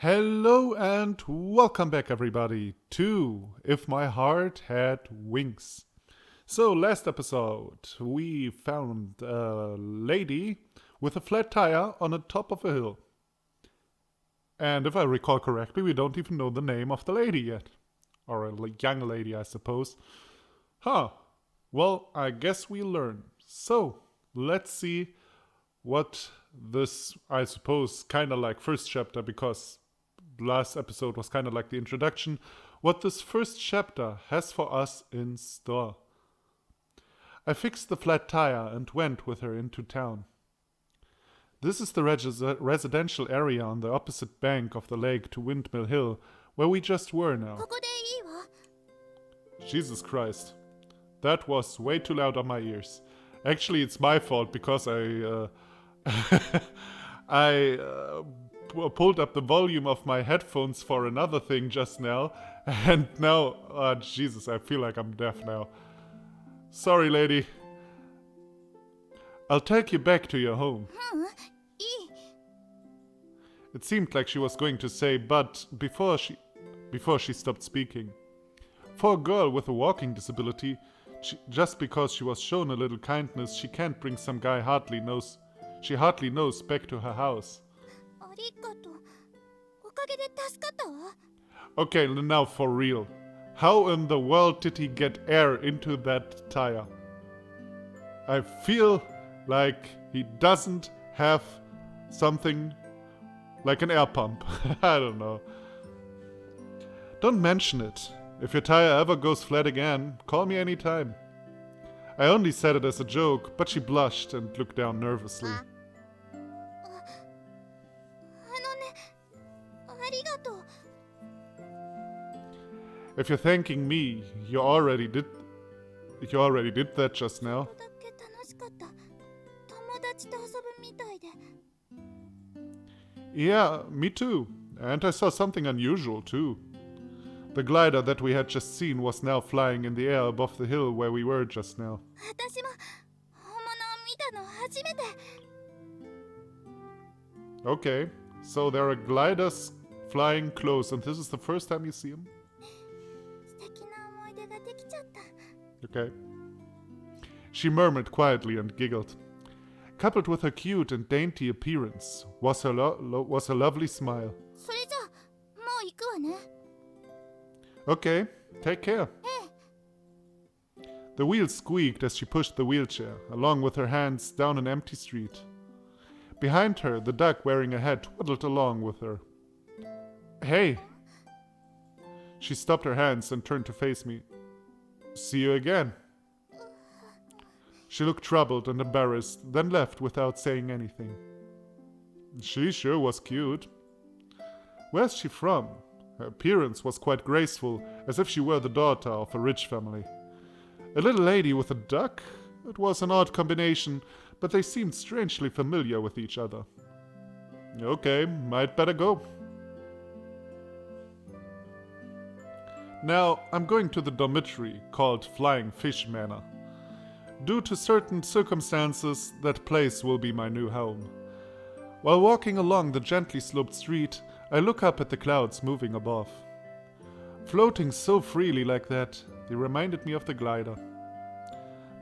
Hello and welcome back, everybody, to If My Heart Had Wings. So, last episode, we found a lady with a flat tire on the top of a hill. And if I recall correctly, we don't even know the name of the lady yet. Or a young lady, I suppose. Huh. Well, I guess we learn. So, let's see what this, I suppose, kind of like first chapter, because last episode was kind of like the introduction, what this first chapter has for us in store. I fixed the flat tire and went with her into town. This is the residential area on the opposite bank of the lake to Windmill Hill, where we just were now. Jesus Christ. That was way too loud on my ears. Actually, it's my fault because I pulled up the volume of my headphones for another thing just now, and now, Jesus, I feel like I'm deaf now. Sorry, lady. I'll take you back to your home. It seemed like she was going to say, but before she stopped speaking. For a girl with a walking disability, just because she was shown a little kindness, she can't bring some guy she hardly knows back to her house. Okay, now for real. How in the world did he get air into that tire? I feel like he doesn't have something like an air pump. I don't know. Don't mention it. If your tire ever goes flat again, call me anytime. I only said it as a joke, but she blushed and looked down nervously. If you're thanking me, you already did that just now. Yeah, me too. And I saw something unusual too. The glider that we had just seen was now flying in the air above the hill where we were just now. Okay, so there are gliders flying close, and this is the first time you see them? Okay. She murmured quietly and giggled. Coupled with her cute and dainty appearance was her lovely smile. Okay, take care. The wheels squeaked as she pushed the wheelchair, along with her hands down an empty street. Behind her, the duck wearing a hat waddled along with her. Hey! She stopped her hands and turned to face me. See you again. She looked troubled and embarrassed, then left without saying anything. She sure was cute. Where's she from? Her appearance was quite graceful, as if she were the daughter of a rich family. A little lady with a duck? It was an odd combination, but they seemed strangely familiar with each other. Okay, I'd better go. Now, I'm going to the dormitory called Flying Fish Manor. Due to certain circumstances, that place will be my new home. While walking along the gently sloped street, I look up at the clouds moving above. Floating so freely like that, they reminded me of the glider.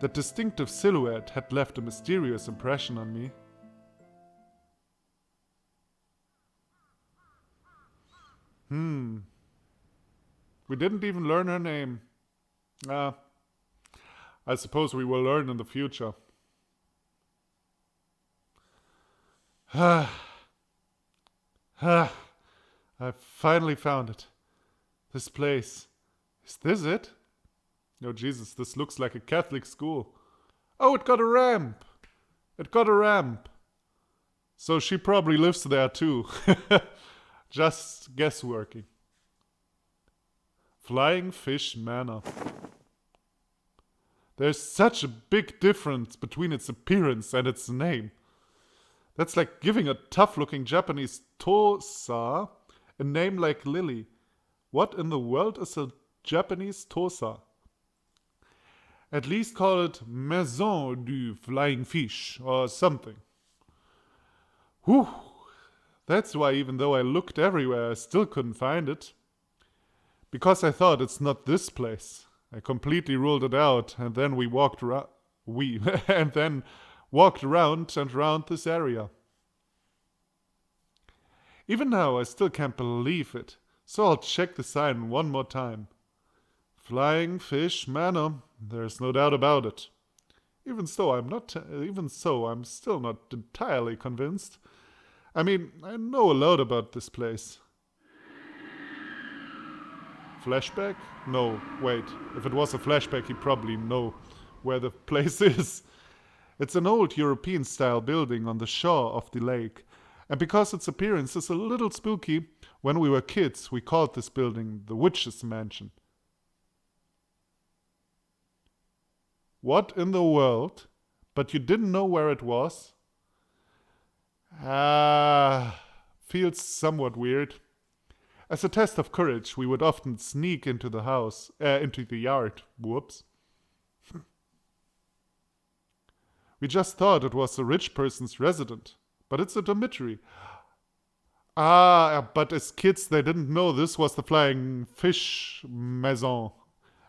That distinctive silhouette had left a mysterious impression on me. We didn't even learn her name. I suppose we will learn in the future. I finally found it. This place. Is this it? Oh, Jesus, this looks like a Catholic school. Oh, it got a ramp. It got a ramp. So she probably lives there too. Just guessworking. Flying Fish Manor. There's such a big difference between its appearance and its name. That's like giving a tough-looking Japanese tosa a name like Lily. What in the world is a Japanese tosa? At least call it Maison du Flying Fish or something. Whew, That's why even though I looked everywhere, I still couldn't find it. Because I thought it's not this place. I completely ruled it out, and then we walked around. And then walked around and around this area. Even now, I still can't believe it. So I'll check the sign one more time. Flying Fish Manor. There's no doubt about it. Even so, I'm still not entirely convinced. I mean, I know a lot about this place. Flashback? No, wait. If it was a flashback, he'd probably know where the place is. It's an old European-style building on the shore of the lake. And because its appearance is a little spooky, when we were kids, we called this building the Witch's Mansion. What in the world? But you didn't know where it was? Feels somewhat weird. As a test of courage, we would often sneak into the yard. Whoops. We just thought it was a rich person's residence, but it's a dormitory. But as kids, they didn't know this was the Flying Fish Maison.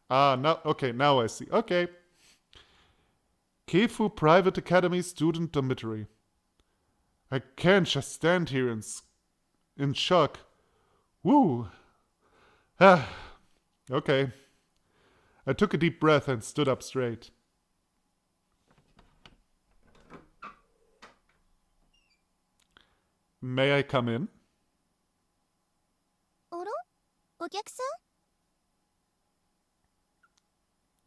Now I see. Okay. Kefu Private Academy Student Dormitory. I can't just stand here in shock. Woo! Okay. I took a deep breath and stood up straight. May I come in?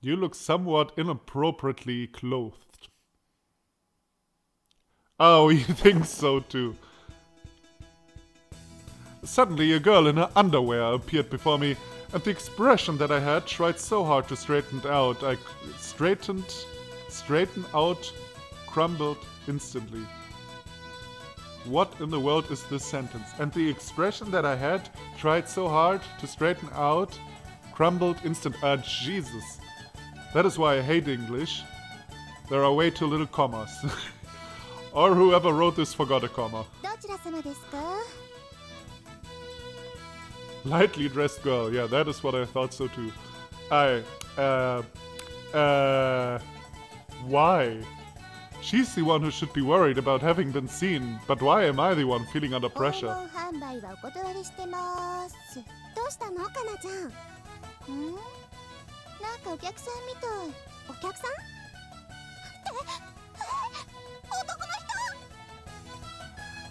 You look somewhat inappropriately clothed. Oh, you think so too. Suddenly a girl in her underwear appeared before me, and the expression that I had tried so hard to straighten out, crumbled instantly. What in the world is this sentence? And the expression that I had tried so hard to straighten out, crumbled Jesus. That is why I hate English. There are way too little commas. Or whoever wrote this forgot a comma. Lightly dressed girl. Yeah, that is what I thought so too. Why? She's the one who should be worried about having been seen, but why am I the one feeling under pressure?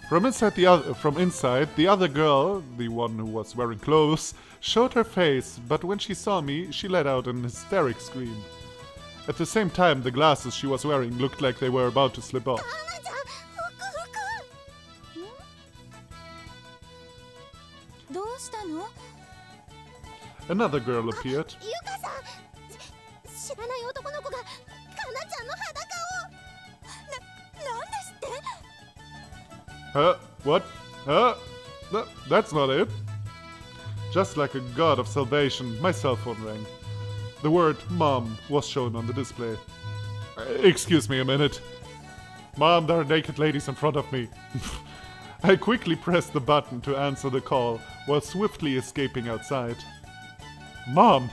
From inside, the other girl, the one who was wearing clothes, showed her face, but when she saw me, she let out an hysteric scream. At the same time, the glasses she was wearing looked like they were about to slip off. Another girl appeared. Huh? What? Huh? That's not it. Just like a god of salvation, my cell phone rang. The word Mom was shown on the display. Excuse me a minute. Mom, there are naked ladies in front of me. I quickly pressed the button to answer the call while swiftly escaping outside. Mom!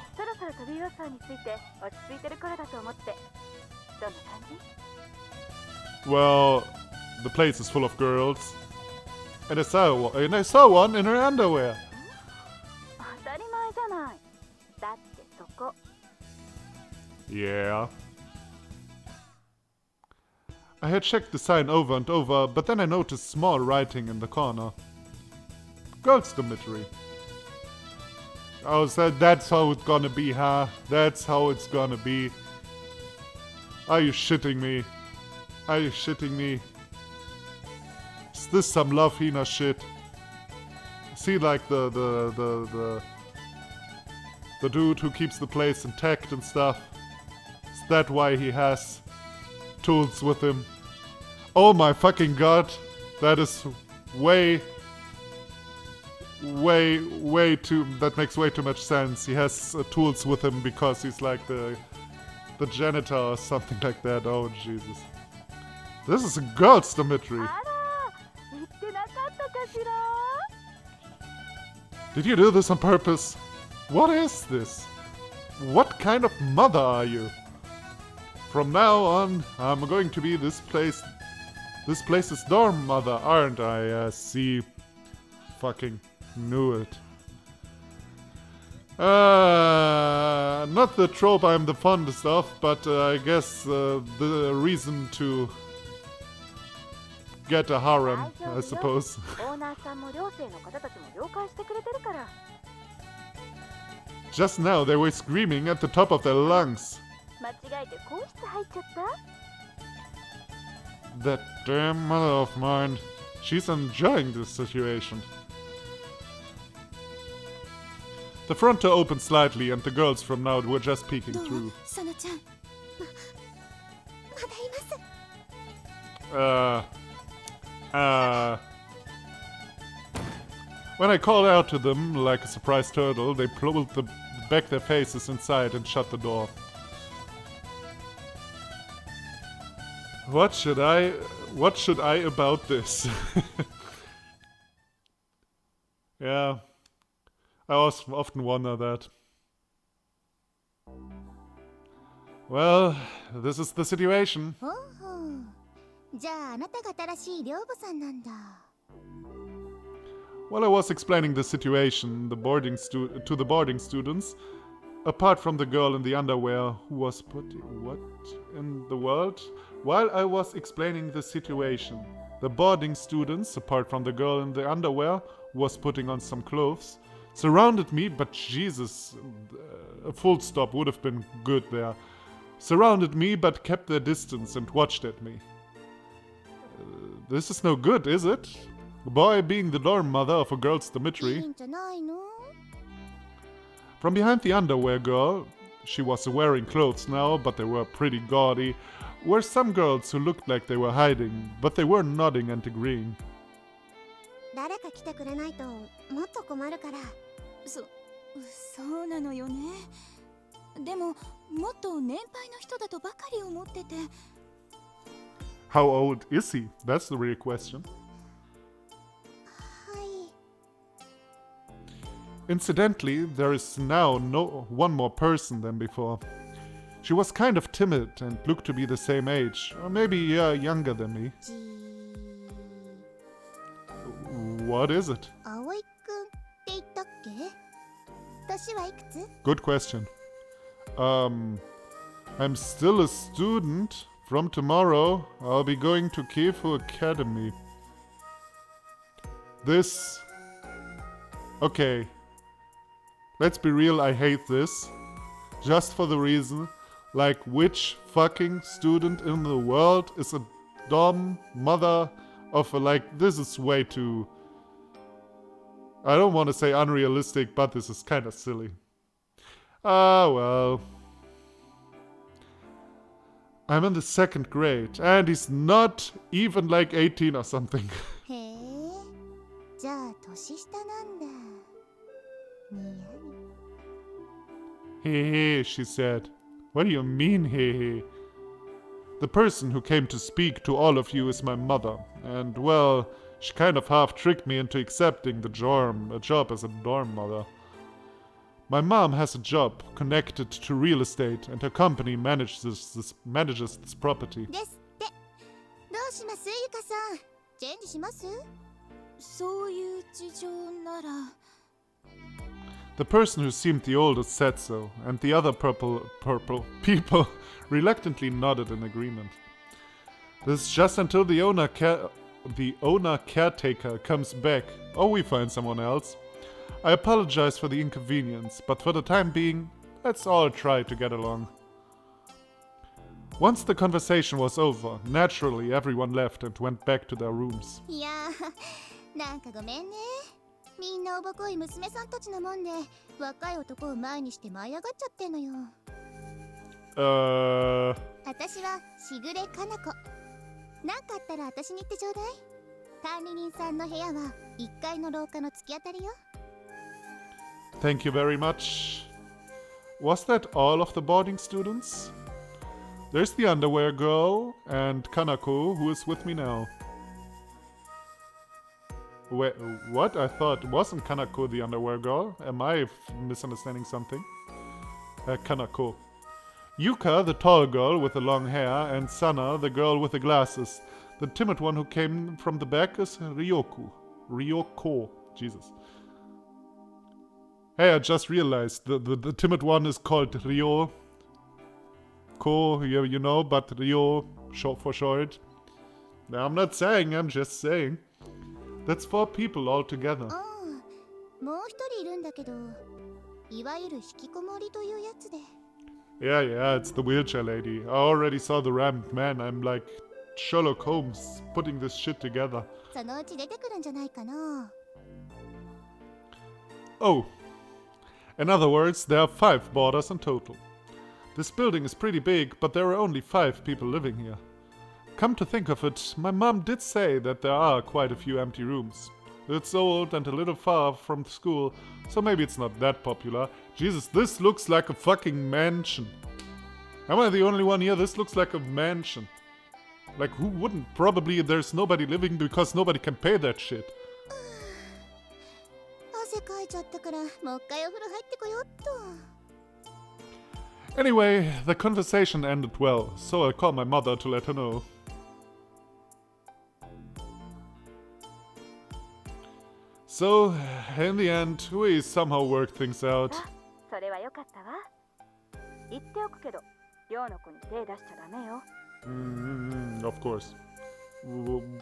Well, the place is full of girls. And I saw one in her underwear. Yeah. I had checked the sign over and over, but then I noticed small writing in the corner. Girls' dormitory. Oh, so that's how it's gonna be, huh? That's how it's gonna be. Are you shitting me? Are you shitting me? Is this some Love Hina shit? See, like the dude who keeps the place intact and stuff. Is that why he has tools with him? Oh my fucking god. That is that makes way too much sense. He has tools with him because he's like the janitor or something like that. Oh Jesus. This is a girls' dormitory. Did you do this on purpose? What is this? What kind of mother are you? From now on, I'm going to be this place's dorm mother, aren't I? See. Fucking knew it. Not the trope I'm the fondest of, but I guess the reason to get a harem, I suppose. Just now they were screaming at the top of their lungs. That damn mother of mine. She's enjoying this situation. The front door opened slightly and the girls from now were just peeking through. When I called out to them like a surprised turtle, they pulled back their faces inside and shut the door. What should I about this? Yeah, I often wonder that. Well, this is the situation. While I was explaining the situation to the boarding students, apart from the girl in the underwear who was what in the world? While I was explaining the situation, the boarding students, apart from the girl in the underwear who was putting on some clothes, surrounded me, but Jesus, a full stop would have been good there. Surrounded me, but kept their distance and watched at me. This is no good, is it? A boy being the dorm mother of a girl's dormitory. From behind the underwear girl, she was wearing clothes now, but they were pretty gaudy, were some girls who looked like they were hiding, but they were nodding and agreeing. How old is he? That's the real question. Incidentally, there is now one more person than before. She was kind of timid and looked to be the same age, or maybe younger than me. What is it? Good question. I'm still a student. From tomorrow, I'll be going to Keifu Academy. Okay. Let's be real, I hate this. Just for the reason, like, which fucking student in the world is a dumb mother of this is way too... I don't want to say unrealistic, but this is kind of silly. Well... I'm in the 2nd grade, and he's not even 18 or something. Hey, she said. What do you mean, hey? The person who came to speak to all of you is my mother, and well, she kind of half tricked me into accepting a job as a dorm mother. My mom has a job connected to real estate, and her company manages this property. The person who seemed the oldest said so, and the other purple people reluctantly nodded in agreement. This is just until the owner caretaker comes back, or we find someone else. I apologize for the inconvenience, but for the time being, let's all try to get along. Once the conversation was over, naturally everyone left and went back to their rooms. Thank you very much. Was that all of the boarding students? There's the underwear girl and Kanako, who is with me now. Wait, what? I thought wasn't Kanako the underwear girl? Am I misunderstanding something? Kanako. Yuka, the tall girl with the long hair, and Sana, the girl with the glasses. The timid one who came from the back is Ryoku. Ryoko. Jesus. Hey, I just realized the timid one is called Ryo. Ko, you know, but Ryo for short. Now, I'm not saying, I'm just saying. That's 4 people all together. Yeah, it's the wheelchair lady. I already saw the ramp. Man, I'm like Sherlock Holmes putting this shit together. Oh. In other words, there are 5 boarders in total. This building is pretty big, but there are only 5 people living here. Come to think of it, my mom did say that there are quite a few empty rooms. It's old and a little far from school, so maybe it's not that popular. Jesus, this looks like a fucking mansion. Am I the only one here? This looks like a mansion. Like, who wouldn't? Probably there's nobody living because nobody can pay that shit. Anyway, the conversation ended well, so I called my mother to let her know. So, in the end, we somehow worked things out. Of course.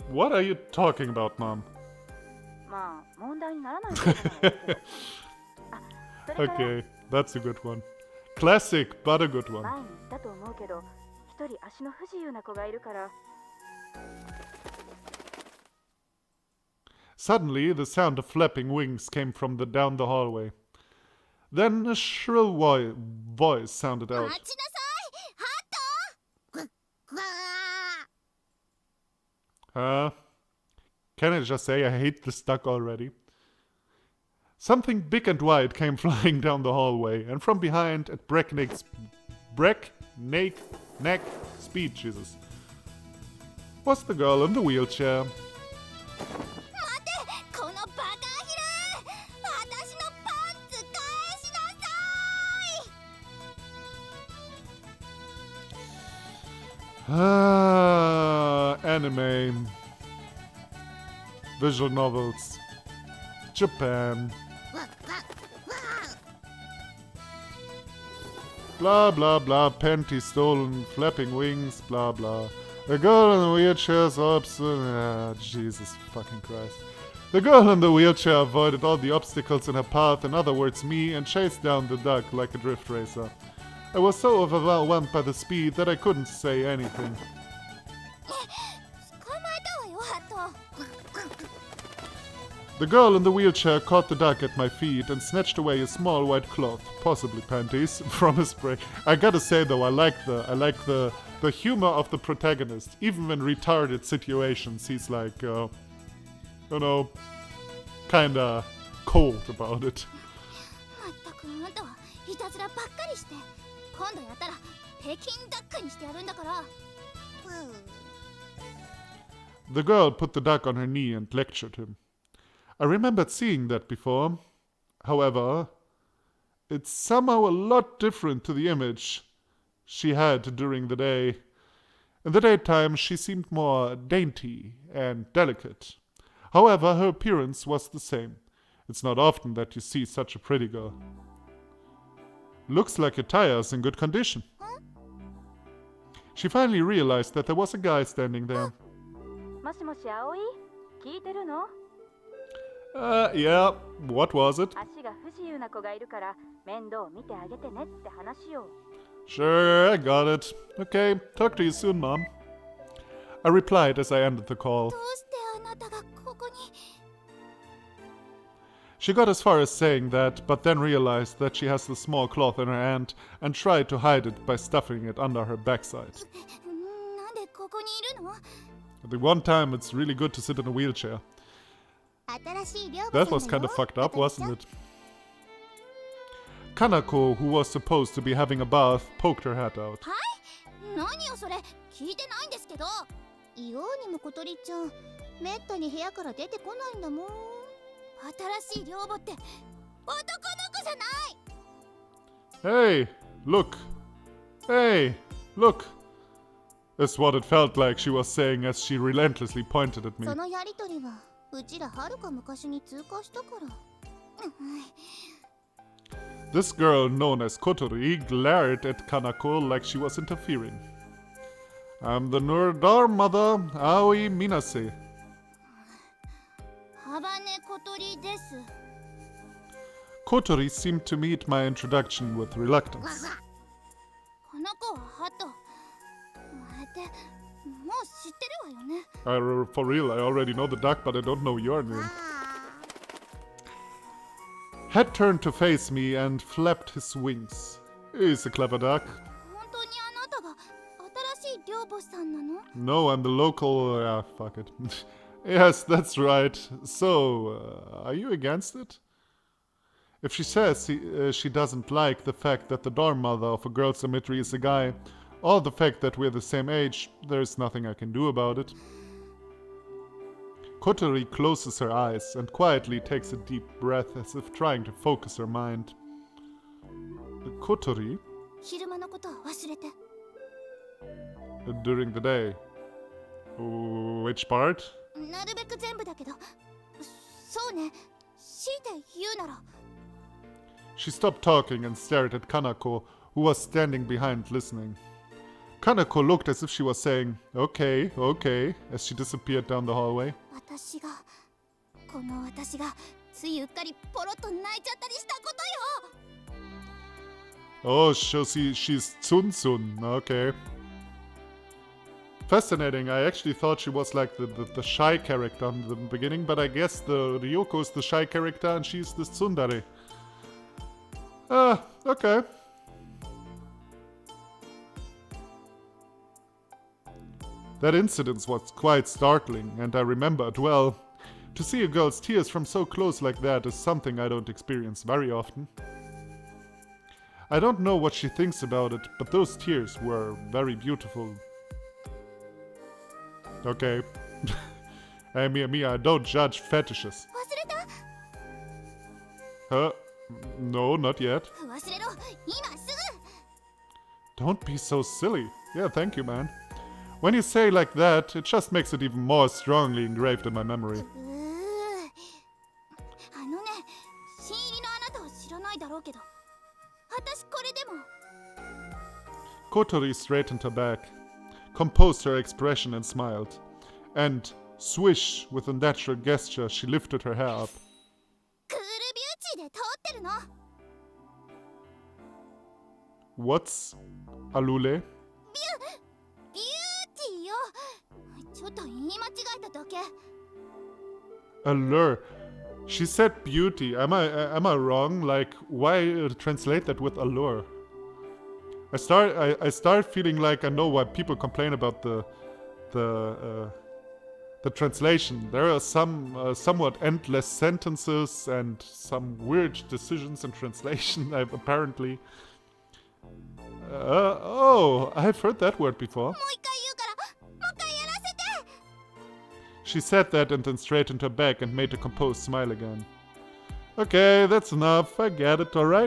What are you talking about, Mom? Okay, that's a good one. Classic, but a good one. Suddenly, the sound of flapping wings came from down the hallway. Then a shrill voice sounded out. Can I just say I hate this duck already? Something big and white came flying down the hallway, and from behind, at breakneck speed, Jesus, was the girl in the wheelchair. Anime, visual novels, Japan. Blah blah blah, panties stolen, flapping wings, blah blah. The girl in the wheelchair is Jesus fucking Christ. The girl in the wheelchair avoided all the obstacles in her path, in other words me, and chased down the duck like a drift racer. I was so overwhelmed by the speed that I couldn't say anything. The girl in the wheelchair caught the duck at my feet and snatched away a small white cloth, possibly panties, from his prey. I gotta say though, I like the humor of the protagonist. Even in retarded situations, he's like, kinda cold about it. The girl put the duck on her knee and lectured him. I remembered seeing that before. However, it's somehow a lot different to the image she had during the day. In the daytime, she seemed more dainty and delicate. However, her appearance was the same. It's not often that you see such a pretty girl. Looks like your tire's in good condition. She finally realized that there was a guy standing there. Yeah, what was it? Sure, I got it. Okay, talk to you soon, Mom. I replied as I ended the call. She got as far as saying that, but then realized that she has the small cloth in her hand and tried to hide it by stuffing it under her backside. The one time it's really good to sit in a wheelchair. That was kind of fucked up, wasn't it? Kanako, who was supposed to be having a bath, poked her head out. めったに部屋から出てこないんだもん。新しい寮母って男の子じゃない。 Hey, look. Hey, look. Is what it felt like she was saying as she relentlessly pointed at me. そのやりとりはうちらはるか昔に通過したから。This girl, known as Kotori, glared at Kanako like she was interfering. I'm the Nurdar mother, Aoi Minase. ハバネ小鳥です。 Kotori seemed to meet my introduction with reluctance. この子はハト。ってもう知ってるわよね。For real, I already know the duck, but I don't know your name. Head turned to face me and flapped his wings. He's a clever duck. 本当にあなたが新しい寮母さんなの？ No, I'm the local... fuck it. Yes, that's right. So, are you against it? If she says she doesn't like the fact that the dorm mother of a girl's dormitory is a guy, or the fact that we're the same age, there's nothing I can do about it. Kotori closes her eyes and quietly takes a deep breath as if trying to focus her mind. Kotori? 昼間のことは忘れて。 During the day. Which part? なるべく全部だけど。そうね。強いて言うなら。 She stopped talking and stared at Kanako, who was standing behind listening. Kanako looked as if she was saying, okay, okay, as she disappeared down the hallway. この私がついうっかりポロッと泣いちゃったりしたことよ。 Oh, so she's Tsun-Tsun, okay. Fascinating, I actually thought she was like the shy character in the beginning, but I guess the Ryoko is the shy character and she's the tsundere. Okay. That incident was quite startling, and I remember it well. To see a girl's tears from so close like that is something I don't experience very often. I don't know what she thinks about it, but those tears were very beautiful. Okay. Hey, Mia, I don't judge fetishes. 忘れた？ Huh? No, not yet. 忘れろ、今すぐ。 Don't be so silly. Yeah, thank you, man. When you say like that, it just makes it even more strongly engraved in my memory. あのね、新入りのあなたは知らないだろうけど、私これでも。 Kotori straightened her back, composed her expression and smiled. And, swish, with a natural gesture, she lifted her hair up. クールビューティーで通ってるの。 What's Alule? ビューティーよ。ちょっと言い間違えただけ。 Allure. She said beauty. Am I wrong? Like, why translate that with allure? I start feeling like I know why people complain about the translation. There are some somewhat endless sentences and some weird decisions in translation. Apparently. Oh, I've heard that word before. もう一回言うから、もう一回やらせて。 She said that and then straightened her back and made a composed smile again. Okay, that's enough. I get it, alright? もう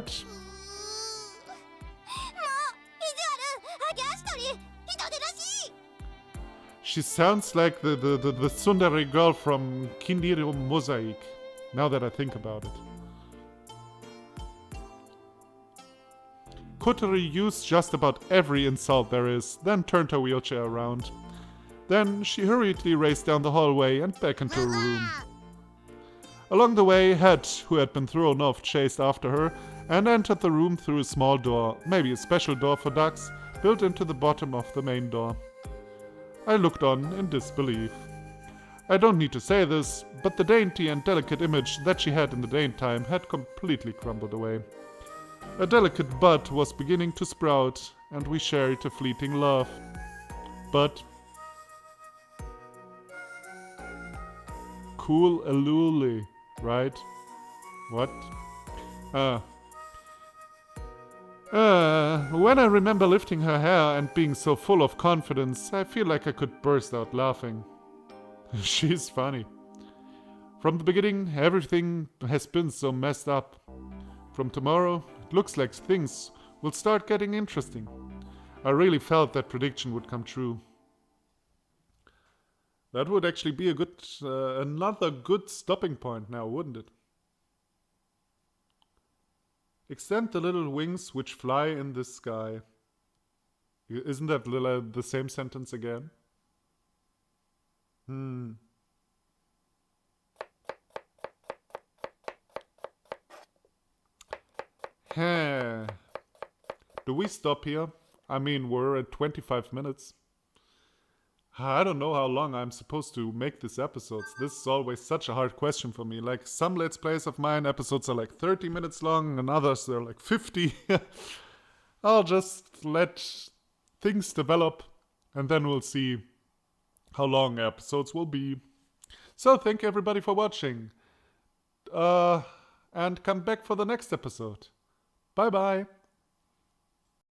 意地悪、揚げ足取り、人でなし。 She sounds like the tsundere girl from Kindiro Mosaic, now that I think about it. Kotori used just about every insult there is, then turned her wheelchair around. Then she hurriedly raced down the hallway and back into her room. Along the way, Het, who had been thrown off, chased after her and entered the room through a small door, maybe a special door for ducks, built into the bottom of the main door. I looked on in disbelief. I don't need to say this, but the dainty and delicate image that she had in the daytime had completely crumbled away. A delicate bud was beginning to sprout, and we shared a fleeting love. But cool Aluli, right? What? When I remember lifting her hair and being so full of confidence, I feel like I could burst out laughing. She's funny. From the beginning, everything has been so messed up. From tomorrow, it looks like things will start getting interesting. I really felt that prediction would come true. That would actually be a good, another good stopping point now, wouldn't it? Extend the little wings which fly in the sky. Isn't that the same sentence again? Heh. Do we stop here? I mean, we're at 25 minutes. I don't know how long I'm supposed to make these episodes. This is always such a hard question for me. Like, some Let's Plays of mine, episodes are like 30 minutes long, and others they're like 50. I'll just let things develop, and then we'll see how long episodes will be. So, thank you everybody for watching. And come back for the next episode. Bye bye.